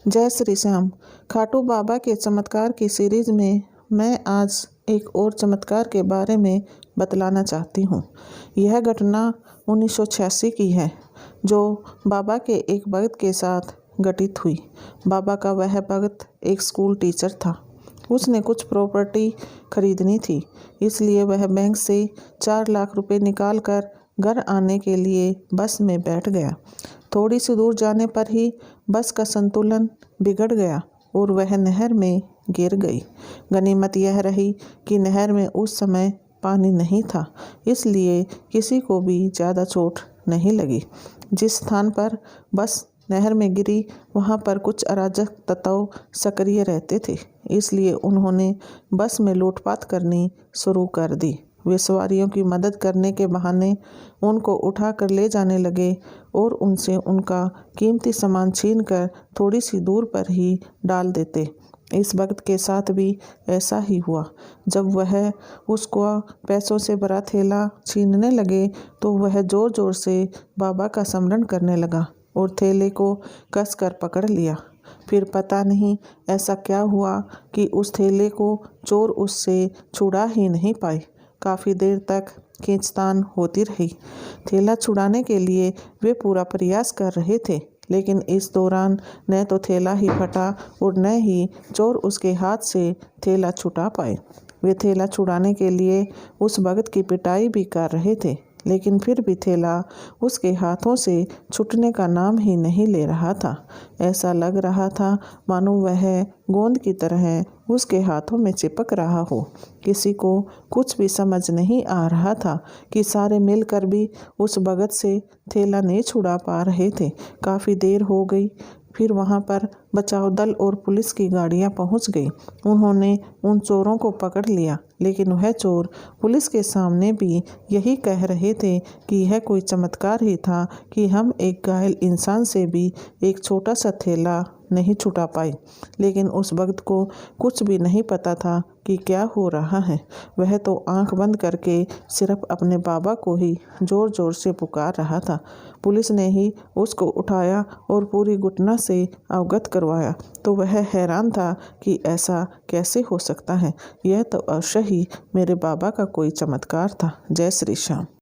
जय श्री श्याम। खाटू बाबा के चमत्कार की सीरीज में मैं आज एक और चमत्कार के बारे में बतलाना चाहती हूँ। यह घटना 1986 की है, जो बाबा के एक भक्त के साथ घटित हुई। बाबा का वह भक्त एक स्कूल टीचर था। उसने कुछ प्रॉपर्टी खरीदनी थी, इसलिए वह बैंक से 4 लाख रुपए निकाल कर घर आने के लिए बस में बैठ गया। थोड़ी सी दूर जाने पर ही बस का संतुलन बिगड़ गया और वह नहर में गिर गई। गनीमत यह रही कि नहर में उस समय पानी नहीं था, इसलिए किसी को भी ज़्यादा चोट नहीं लगी। जिस स्थान पर बस नहर में गिरी वहाँ पर कुछ अराजक तत्व सक्रिय रहते थे, इसलिए उन्होंने बस में लूटपाट करनी शुरू कर दी। वे सवारियों की मदद करने के बहाने उनको उठा कर ले जाने लगे और उनसे उनका कीमती सामान छीन कर थोड़ी सी दूर पर ही डाल देते। इस भक्त के साथ भी ऐसा ही हुआ। जब वह उसको पैसों से भरा थैला छीनने लगे तो वह ज़ोर ज़ोर से बाबा का स्मरण करने लगा और थैले को कस कर पकड़ लिया। फिर पता नहीं ऐसा क्या हुआ कि उस थैले को चोर उससे छुड़ा ही नहीं पाए। काफ़ी देर तक खींचतान होती रही। थैला छुड़ाने के लिए वे पूरा प्रयास कर रहे थे, लेकिन इस दौरान न तो थैला ही फटा और न ही चोर उसके हाथ से थैला छुड़ा पाए। वे थैला छुड़ाने के लिए उस भक्त की पिटाई भी कर रहे थे, लेकिन फिर भी थैला उसके हाथों से छूटने का नाम ही नहीं ले रहा था। ऐसा लग रहा था मानो वह गोंद की तरह उसके हाथों में चिपक रहा हो। किसी को कुछ भी समझ नहीं आ रहा था कि सारे मिलकर भी उस भगत से थैला नहीं छुड़ा पा रहे थे। काफ़ी देर हो गई। फिर वहाँ पर बचाव दल और पुलिस की गाड़ियाँ पहुँच गई। उन्होंने उन चोरों को पकड़ लिया, लेकिन वह चोर पुलिस के सामने भी यही कह रहे थे कि यह कोई चमत्कार ही था कि हम एक घायल इंसान से भी एक छोटा सा थैला नहीं छुटा पाए। लेकिन उस भक्त को कुछ भी नहीं पता था कि क्या हो रहा है। वह तो आंख बंद करके सिर्फ अपने बाबा को ही ज़ोर ज़ोर से पुकार रहा था। पुलिस ने ही उसको उठाया और पूरी घटना से अवगत करवाया, तो वह हैरान था कि ऐसा कैसे हो सकता है। यह तो अवश्य ही मेरे बाबा का कोई चमत्कार था। जय श्री श्याम।